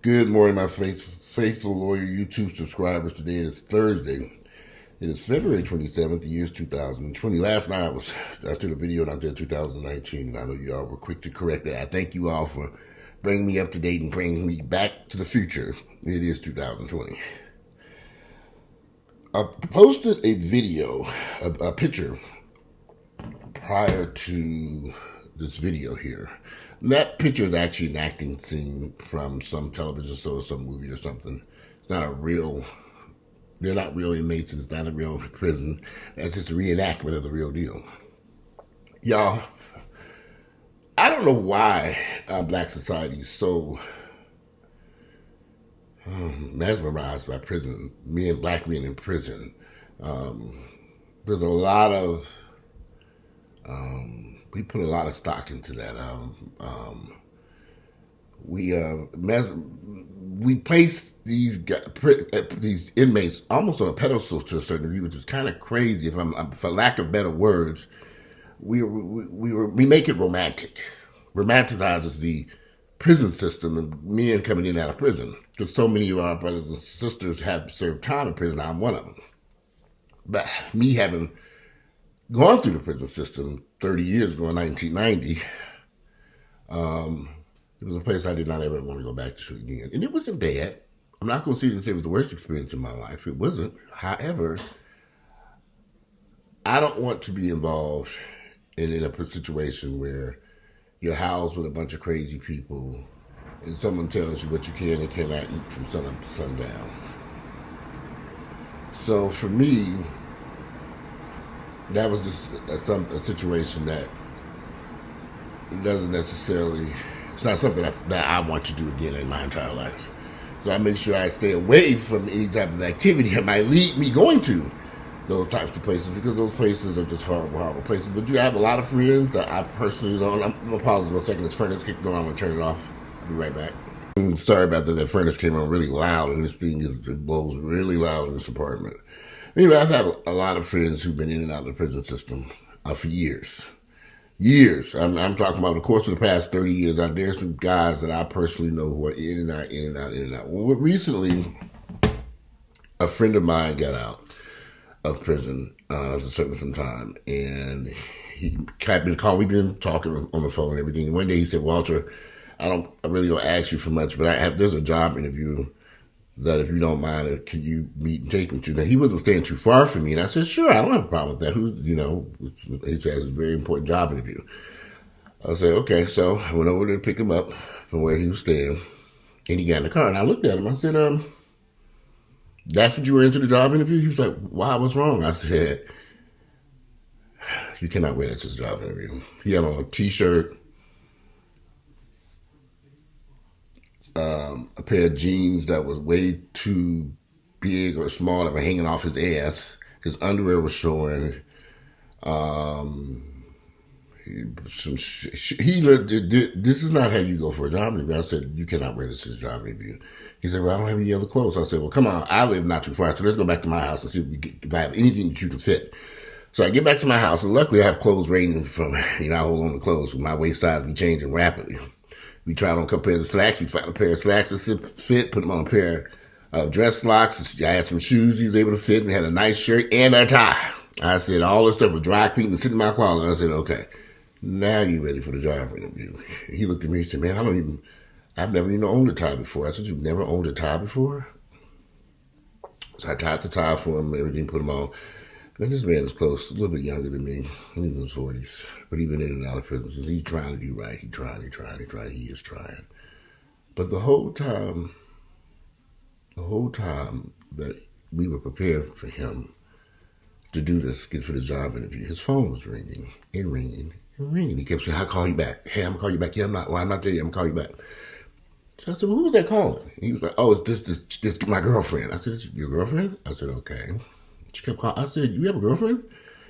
Good morning, my faithful lawyer YouTube subscribers. Today it is Thursday. It is February 27th, the year is 2020. Last night I took a video and I did 2019, and I know you all were quick to correct that. I thank you all for bringing me up to date and bringing me back to the future. It is 2020. I posted a video, a picture prior to this video here. And that picture is actually an acting scene from some television show or some movie or something. It's not a real, they're not real inmates, and it's not a real prison. That's just a reenactment of the real deal. Y'all, I don't know why black society is so mesmerized by prison, black men in prison. There's a lot of we put a lot of stock into that. We place these inmates almost on a pedestal to a certain degree, which is kind of crazy. For lack of better words, we make it romantic, romanticizes the prison system and men coming in and out of prison. Because so many of our brothers and sisters have served time in prison. I'm one of them. But me having gone through the prison system 30 years ago in 1990, it was a place I did not ever want to go back to again. And it wasn't bad. I'm not going to sit and say it was the worst experience in my life. It wasn't. However, I don't want to be involved in a situation where you're housed with a bunch of crazy people and someone tells you what you can and cannot eat from sun up to sundown. So for me, that was just a situation that doesn't necessarily, it's not something that I want to do again in my entire life. So I make sure I stay away from any type of activity that might lead me going to those types of places, because those places are just horrible, horrible places. But you have a lot of friends that I personally don't. I'm going to pause for a second. This furnace keep going. I'm going to turn it off. I'll be right back. Sorry about that. That furnace came on really loud, and this thing it blows really loud in this apartment. Anyway, I've had a lot of friends who've been in and out of the prison system for years. Years. I'm talking about the course of the past 30 years. There's some guys that I personally know who are in and out, in and out, in and out. Well, recently, a friend of mine got out of prison after serving some time, and he had been calling. We've been talking on the phone and everything. And one day he said, "Walter, I really don't ask you for much, but there's a job interview that if you don't mind, can you meet and take me to?" Now, he wasn't staying too far from me, and I said, "Sure, I don't have a problem with that." He said it's a very important job interview. I said, "Okay," so I went over to pick him up from where he was staying, and he got in the car, and I looked at him. I said, "That's what you were into the job interview?" He was like, "Why? What's wrong?" I said, "You cannot wear that to the job interview." He had on a t-shirt, a pair of jeans that was way too big or small that were hanging off his ass. His underwear was showing. This is not how you go for a job interview. I said, "You cannot wear this as a job interview." He said, "Well, I don't have any other clothes." I said, "Well, come on, I live not too far, so let's go back to my house and see if I have anything that you can fit." So I get back to my house, and luckily I have clothes ranging from, I hold on to clothes. My waist size be changing rapidly. We tried on a couple pairs of slacks. We found a pair of slacks that fit, put them on a pair of dress slocks. I had some shoes he was able to fit, and had a nice shirt and a tie. I said, all this stuff was dry clean and sitting in my closet. I said, "Okay, now you ready for the job interview?" He looked at me and said, "Man, I've never even owned a tie before." I said, "You've never owned a tie before?" So I tied the tie for him, everything, put him on. And this man is close, a little bit younger than me. He's in his 40s, but he's been in and out of prison. So he's trying to do right. He is trying. But the whole time that we were prepared for him to do this, get for the job interview, his phone was ringing and ringing and ringing. He kept saying, "I'll call you back. Hey, I'm going to call you back. Yeah, I'm not there yet. I'm going to call you back." So I said, "Well, who was that calling?" He was like, "Oh, it's this my girlfriend." I said, "Is your girlfriend?" I said, "Okay." She kept calling. I said, "You have a girlfriend?"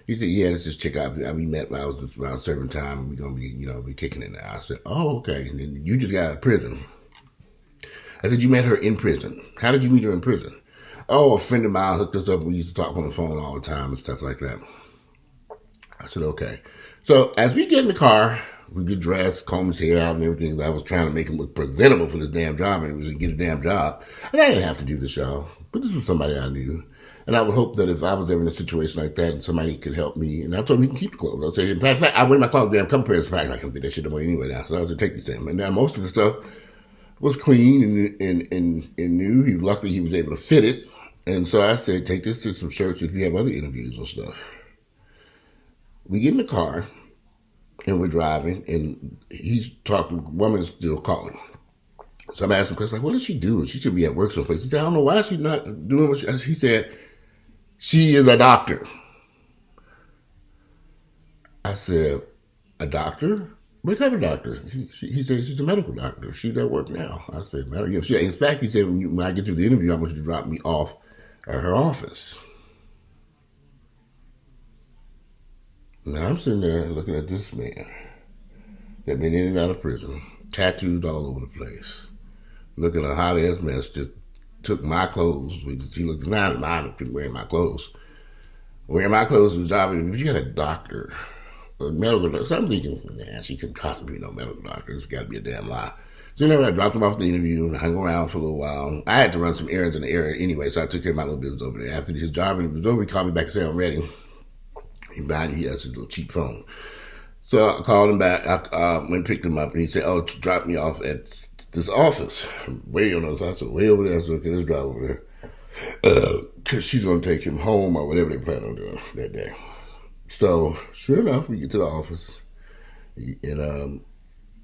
He said, "Yeah, this is chick we met when I was around serving time. We're going to be kicking it now." I said, "Oh, okay. And then you just got out of prison." I said, "You met her in prison. How did you meet her in prison?" "Oh, a friend of mine hooked us up. We used to talk on the phone all the time and stuff like that." I said, "Okay." So as we get in the car, We get dressed, comb his hair out and everything. I was trying to make him look presentable for this damn job and he was get a damn job. And I didn't have to do this, y'all. But this was somebody I knew. And I would hope that if I was ever in a situation like that and somebody could help me, and I told him he can keep the clothes. I said, in fact, I wear my clothes, damn couple pairs of packs. I can't fit that shit away anyway now. So I was going to take these things. And now most of the stuff was clean and new. Luckily, he was able to fit it. And so I said, take this to some shirts if you have other interviews and stuff. We get in the car, and we're driving, and he's talking, the woman is still calling. So I'm asking questions like, what does she do? She should be at work someplace. He said, I don't know why she's not doing what he said, she is a doctor. I said, a doctor? What type of doctor? He said, she's a medical doctor. She's at work now. I said, yeah. In fact, he said, when I get through the interview, I want you to drop me off at her office. Now I'm sitting there looking at this man that been in and out of prison, tattoos all over the place, looking a hot ass mess, just took my clothes. He looked around and couldn't wear my clothes. Wearing my clothes was jobbing. You got a doctor, a medical doctor. So I'm thinking, nah, she couldn't possibly be no medical doctor. It's got to be a damn lie. So anyway, I dropped him off the interview and hung around for a little while. I had to run some errands in the area anyway, so I took care of my little business over there. After his job and he was over, he called me back and said, I'm ready. He has his little cheap phone. So I called him back. I went and picked him up, and he said, oh, drop me off at this office. Way on those. I said, way over there. I said, okay, let's drive over there. Because she's going to take him home or whatever they plan on doing that day. So sure enough, we get to the office, and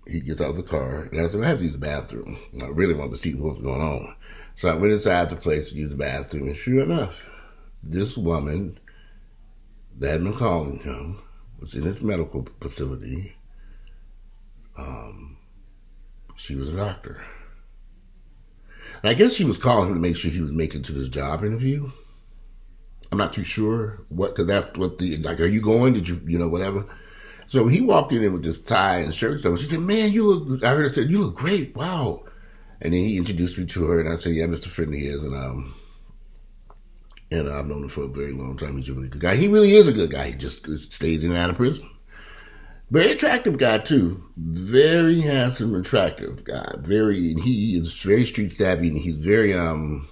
he gets out of the car, and I said, I have to use the bathroom. And I really wanted to see what was going on. So I went inside the place to use the bathroom, and sure enough, this woman that had been calling him was in his medical facility. She was a doctor. And I guess she was calling him to make sure he was making it to this job interview. I'm not too sure because that's what like, are you going? Did you whatever? So he walked in with this tie and shirt and stuff. She said, man, I heard her say, you look great. Wow. And then he introduced me to her, and I said, yeah, Mr. Friendly is. And I've known him for a very long time. He's a really good guy. He really is a good guy. He just stays in and out of prison. Very attractive guy, too. Very handsome, attractive guy. He is very street savvy, and he's very, he can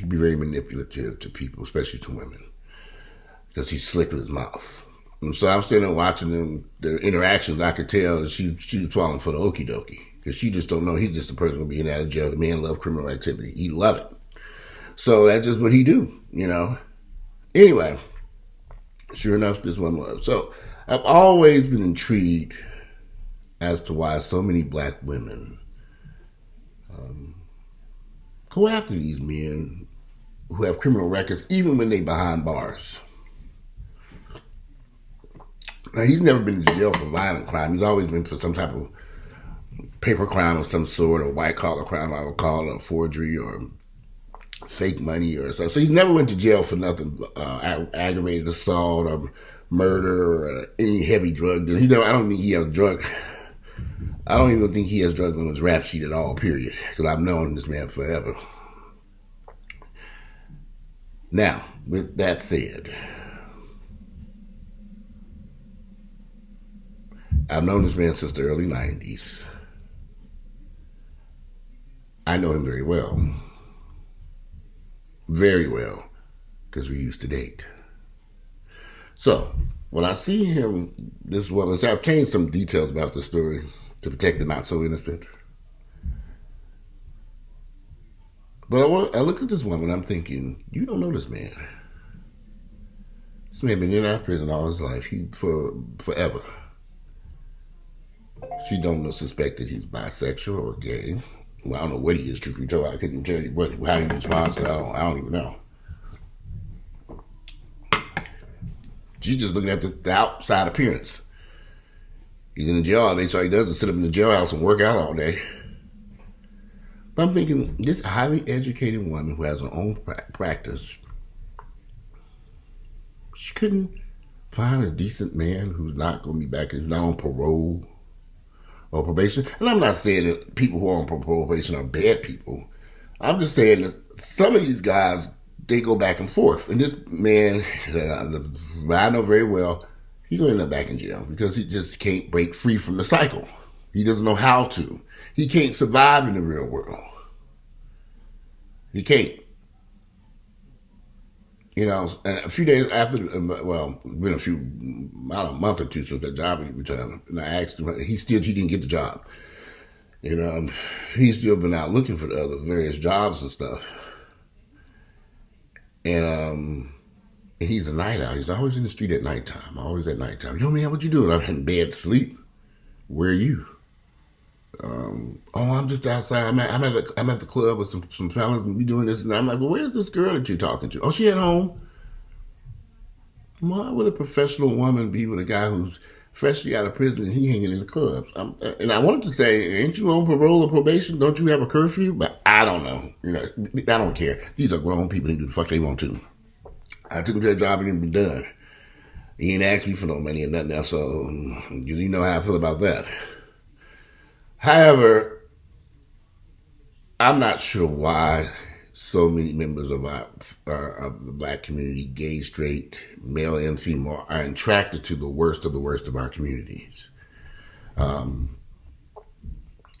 be very manipulative to people, especially to women, because he's slick with his mouth. And so I'm sitting there watching their interactions. I could tell that she's falling for the okie dokie, because she just don't know. He's just a person who'll be in and out of jail. The man loves criminal activity. He love it. So that's just what he do, Anyway, sure enough, this one was. So I've always been intrigued as to why so many black women go after these men who have criminal records, even when they behind bars. Now, he's never been to jail for violent crime. He's always been for some type of paper crime of some sort, or white collar crime, I would call it, or forgery, or fake money or something. So he's never went to jail for nothing, aggravated assault or murder or any heavy drug deal. I don't think he has drug. I don't even think he has drugs on his rap sheet at all, period. Because I've known this man forever. Now, with that said, I've known this man since the early 90s. I know him very well. Very well, because we used to date. So, when I see him, this woman, so I've changed some details about the story to protect the not so innocent. But I look at this woman, I'm thinking, you don't know this man. This man been in and out of prison all his life, forever. She don't suspect that he's bisexual or gay. Well, I don't know what he is, truth be told. I couldn't tell you how he responds. I don't even know. She's just looking at the outside appearance. He's in the jail all day, so all he does is sit up in the jailhouse and work out all day. But I'm thinking, this highly educated woman who has her own practice, she couldn't find a decent man who's not going to be back, who's not on parole or probation. And I'm not saying that people who are on probation are bad people. I'm just saying that some of these guys, they go back and forth. And this man, I know very well, He's going to end up back in jail because he just can't break free from the cycle. He doesn't know how to. He can't survive in the real world. He can't. You know, and a few days after, well, been about a month or two since that job returned, and I asked him, he didn't get the job. You know, he's still been out looking for the other various jobs and stuff. And he's a night owl. He's always in the street at nighttime, always at nighttime. Yo, man, what you doing? I'm in bed sleep. Where are you? I'm just outside. I'm at the club with some fellas and we doing this. And I'm like, well, where's this girl that you're talking to? Oh, she at home. Why would a professional woman be with a guy who's freshly out of prison and he hanging in the clubs? And I wanted to say, ain't you on parole or probation? Don't you have a curfew? But I don't know. You know, I don't care. These are grown people. They do the fuck they want to. I took him to that job and it been done. He ain't asked me for no money or nothing else. So you know how I feel about that. However, I'm not sure why so many members of the black community, gay, straight, male and female, are attracted to the worst of our communities. I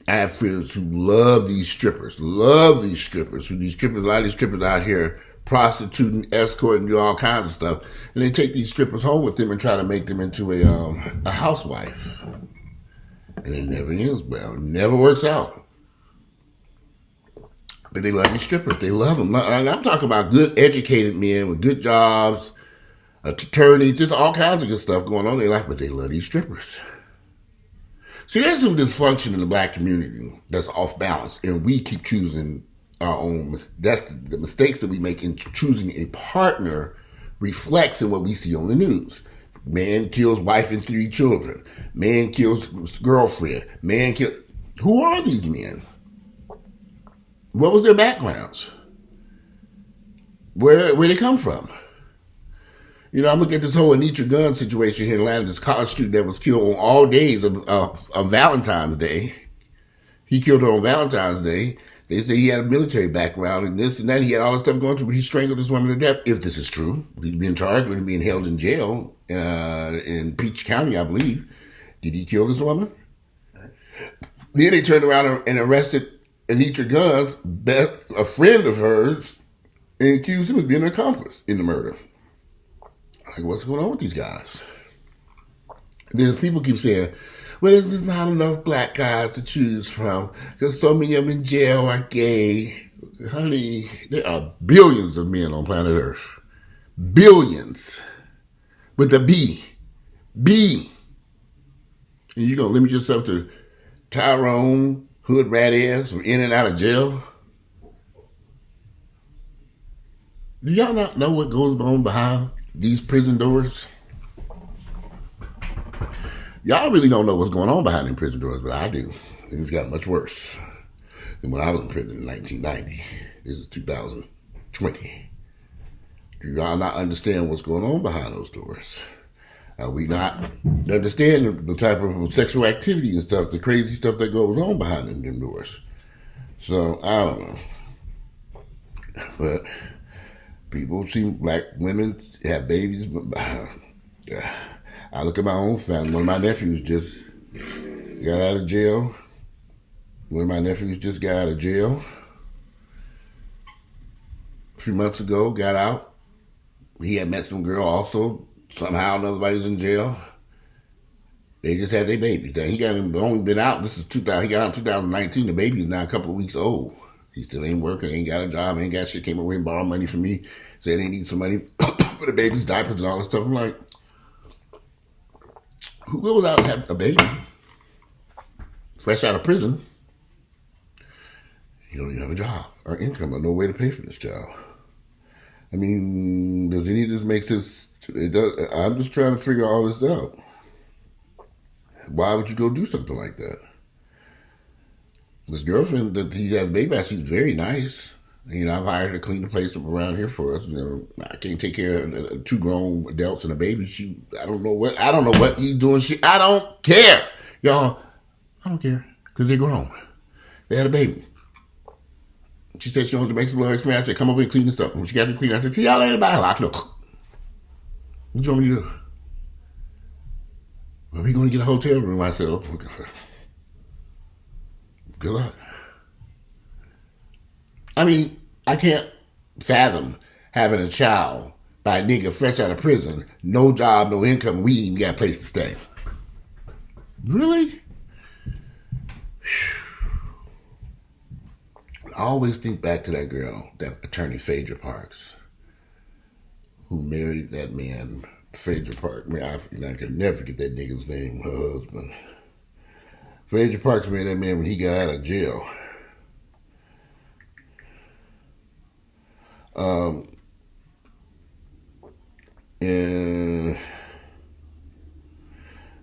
have friends who love these strippers. A lot of these strippers out here prostituting, escorting, do all kinds of stuff, and they take these strippers home with them and try to make them into a housewife. And it never ends well. It never works out. But they love these strippers. They love them. I'm talking about good, educated men with good jobs, attorneys, just all kinds of good stuff going on in their life, but they love these strippers. See, there's some dysfunction in the black community that's off balance, and we keep choosing our own. That's the mistakes that we make in choosing a partner reflects in what we see on the news. Man kills wife and 3 children. Man kills girlfriend. Who are these men? What was their backgrounds? Where they come from? You know, I'm looking at this whole Anitra Gunn situation here in Atlanta, this college student that was killed on all days of Valentine's Day. He killed her on Valentine's Day. They say he had a military background and this and that. He had all this stuff going through, but he strangled this woman to death. If this is true, he's being charged with being held in jail in Peach County, I believe. Did he kill this woman? Then they turned around and arrested Anitra Gunn's a friend of hers, and accused him of being an accomplice in the murder. Like, what's going on with these guys? Then people keep saying, well, there's just not enough black guys to choose from because so many of them in jail are gay. Honey, there are billions of men on planet Earth. Billions. With the B. B. And you're going to limit yourself to Tyrone, hood rat ass from in and out of jail? Do y'all not know what goes on behind these prison doors? Y'all really don't know what's going on behind them prison doors, but I do. Things got much worse than when I was in prison in 1990. This is 2020. Do y'all not understand what's going on behind those doors? We not understand the type of sexual activity and stuff, the crazy stuff that goes on behind them doors. So, I don't know. But people see black women have babies. I look at my own family. One of my nephews just got out of jail. A few months ago, got out. He had met some girl also. Somehow another was in jail. They just had their baby. He only been out. This is 2000. He got out in 2019. The baby is now a couple of weeks old. He still ain't working. Ain't got a job. Ain't got shit. Came over and borrowed money from me. Said they need some money for the baby's diapers and all this stuff. I'm like, who goes out and have a baby fresh out of prison? You don't even have a job or income or no way to pay for this child. I mean, does any of this make sense? It does. I'm just trying to figure all this out. Why would you go do something like that? This girlfriend that he has a baby by, she's very nice. You know, I've hired her to clean the place up around here for us. You know, I can't take care of 2 grown adults and a baby. I don't know what he's doing. I don't care, y'all. I don't care because they're grown. They had a baby. She said she wanted to make some little experience. I said, come over and clean this up. When she got to clean, I said, see y'all later. Bye. Lock it up. What do you want me to do? Well, we're going to get a hotel room. I said, oh, good luck. I mean, I can't fathom having a child by a nigga fresh out of prison, no job, no income, we ain't even got a place to stay. Really? I always think back to that girl, that attorney Phaedra Parks, who married that man, Phaedra Parks. I could never forget that nigga's name, her husband. Phaedra Parks married that man when he got out of jail. And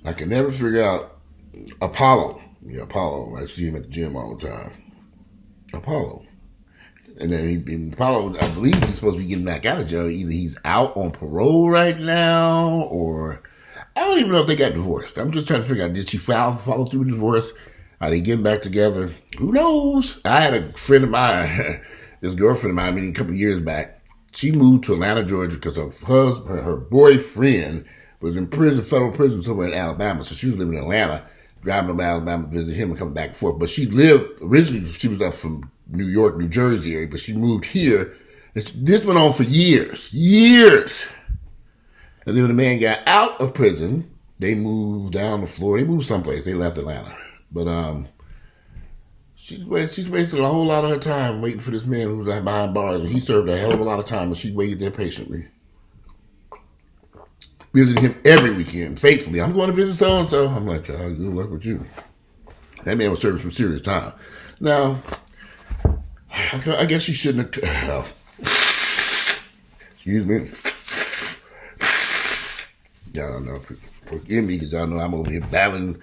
I can never figure out Apollo. Yeah, Apollo. I see him at the gym all the time. Apollo. And then Apollo, I believe he's supposed to be getting back out of jail. Either he's out on parole right now, or I don't even know if they got divorced. I'm just trying to figure out, did she follow through the divorce? Are they getting back together? Who knows? I had a friend of mine, this girlfriend of mine, a couple of years back. She moved to Atlanta, Georgia, because her boyfriend was in prison, federal prison somewhere in Alabama. So she was living in Atlanta, driving to Alabama to visit him and coming back and forth. But she originally she was up from New York, New Jersey area, but she moved here. This went on for years. And then when the man got out of prison, they moved down to Florida. They moved someplace. They left Atlanta. But she's wasted a whole lot of her time waiting for this man who was behind bars, and he served a hell of a lot of time, and she waited there patiently. Visiting him every weekend, faithfully. I'm going to visit so-and-so. I'm like, child, good luck with you. That man was serving some serious time. Now, I guess she shouldn't have... excuse me. Y'all don't know. Forgive me, because y'all know I'm over here battling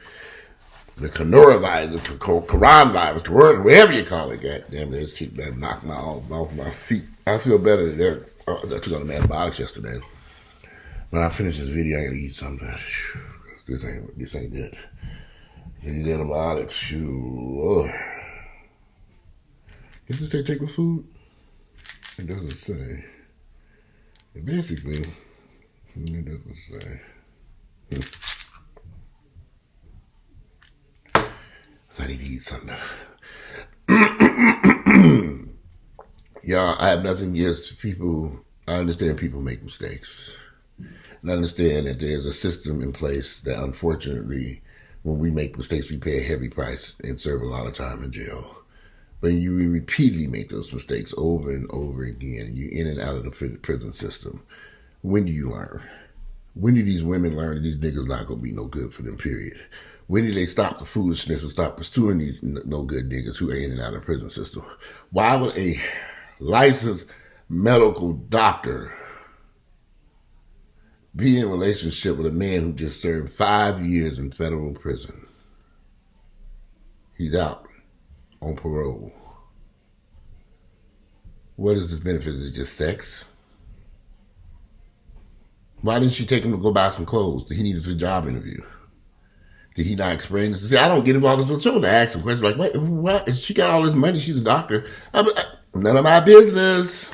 the coronavirus, the coronavirus, whatever you call it. God damn it, that shit that knocked me off my feet. I feel better than that. I took on the antibiotics yesterday. When I finish this video, I gotta eat something. This ain't it. These antibiotics, Lord. Does it say take with food? It doesn't say. Basically, it doesn't say. So I need to eat something. Y'all, I have nothing against people. I understand people make mistakes. And I understand that there's a system in place that unfortunately, when we make mistakes, we pay a heavy price and serve a lot of time in jail. But you repeatedly make those mistakes over and over again. You're in and out of the prison system. When do you learn? When do these women learn that these niggas not going to be no good for them, period? When do they stop the foolishness and stop pursuing these no good niggas who are in and out of the prison system? Why would a licensed medical doctor be in a relationship with a man who just served 5 years in federal prison? He's out on parole. What is his benefit? Is it just sex? Why didn't she take him to go buy some clothes? He needed a job interview. Did he not explain this? See, I don't get involved with children to ask him questions like, wait, what? She got all this money. She's a doctor. None of my business.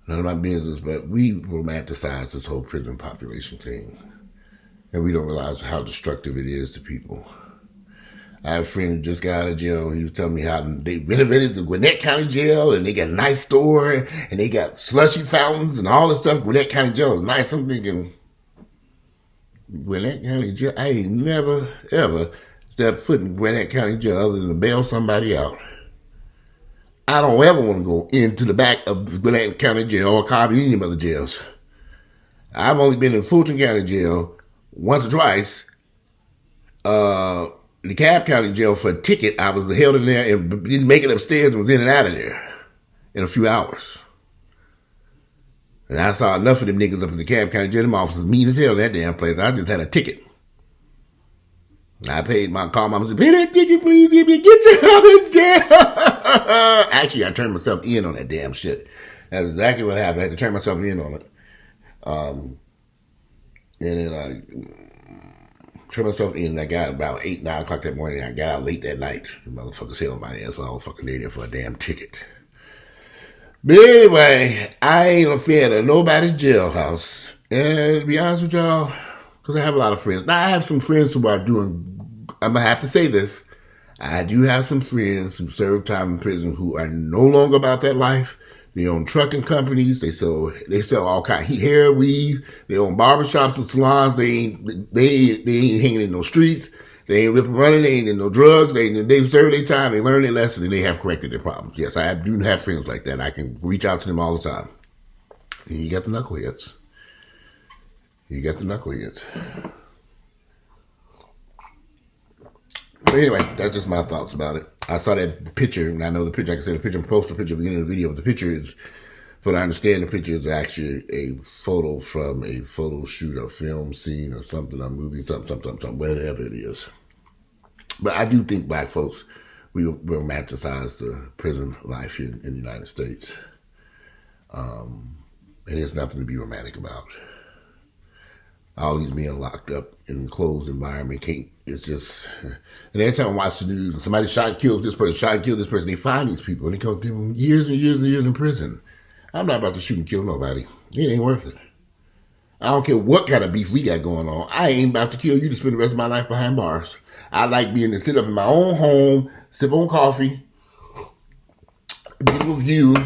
None of my business, but we romanticize this whole prison population thing. And we don't realize how destructive it is to people. I have a friend who just got out of jail. He was telling me how they renovated the Gwinnett County Jail, and they got a nice store, and they got slushy fountains and all this stuff. Gwinnett County Jail is nice. I'm thinking, Gwinnett County Jail? I ain't never, ever stepped foot in Gwinnett County Jail other than to bail somebody out. I don't ever want to go into the back of Gwinnett County Jail or Cobb, any of the other jails. I've only been in Fulton County Jail once or twice. The Cobb County Jail for a ticket. I was held in there and didn't make it upstairs and was in and out of there in a few hours. And I saw enough of them niggas up in the Cobb County Jail. Them officers mean as hell in that damn place. I just had a ticket. And I paid my call. Mama said, pay that ticket, please. Get you out of jail. Actually, I turned myself in on that damn shit. That's exactly what happened. I had to turn myself in on it. And then I turned myself in, and I got about 8, 9 o'clock that morning. I got out late that night. The motherfuckers held my ass, so I was fucking there for a damn ticket. But anyway, I ain't a fan of nobody's jailhouse. And to be honest with y'all, because I have a lot of friends. Now, I have some friends who are doing, I'm going to have to say this. I do have some friends who serve time in prison who are no longer about that life. They own trucking companies. They sell all kind of hair, weave. They own barbershops and salons. They ain't hanging in no streets. They ain't ripping running. They ain't in no drugs. They've served their time. They learned their lesson and they have corrected their problems. Yes, I do have friends like that. I can reach out to them all the time. And you got the knuckleheads. But anyway, that's just my thoughts about it. I saw that picture, and I know the picture, like I said, the picture, post the picture at the beginning of the video, but the picture is, but I understand the picture is actually a photo from a photo shoot or film scene or something, a movie, something, whatever it is. But I do think black folks, we romanticize the prison life here in the United States. And there's nothing to be romantic about. All these men locked up in an enclosed environment it's just, and every time I watch the news and somebody shot and killed this person, they find these people and they go give them years and years and years in prison. I'm not about to shoot and kill nobody. It ain't worth it. I don't care what kind of beef we got going on. I ain't about to kill you to spend the rest of my life behind bars. I like being to sit up in my own home, sip on coffee, beautiful view,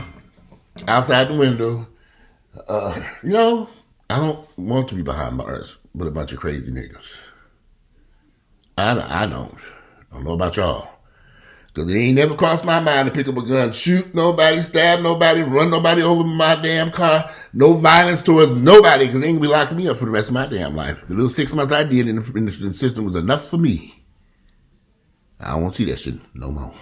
outside the window. I don't want to be behind bars with a bunch of crazy niggas. I don't know about y'all. Because it ain't never crossed my mind to pick up a gun, shoot nobody, stab nobody, run nobody over my damn car. No violence towards nobody, because they ain't gonna be locking me up for the rest of my damn life. The little 6 months I did in the system was enough for me. I don't want to see that shit no more.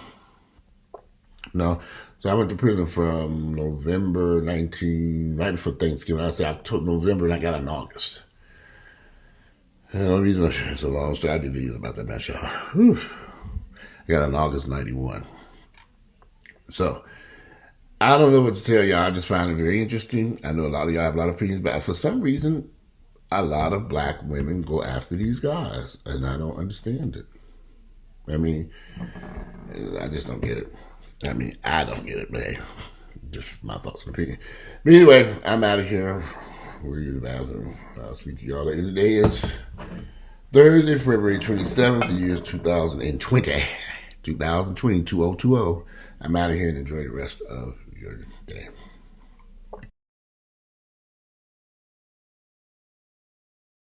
No. So I went to prison from November 19, right before Thanksgiving. I said I took November and I got out in August. And the only reason it's a long story, I did videos about that mess, y'all. I got out in August 91. So I don't know what to tell y'all. I just find it very interesting. I know a lot of y'all have a lot of opinions, but for some reason, a lot of black women go after these guys, and I don't understand it. I mean, I just don't get it. I mean, I don't get it, but hey, just my thoughts and opinion. But anyway, I'm out of here. We'll use the bathroom. I'll speak to y'all later. Today is Thursday, February 27th, the year is 2020. 2020. I'm out of here and enjoy the rest of your day.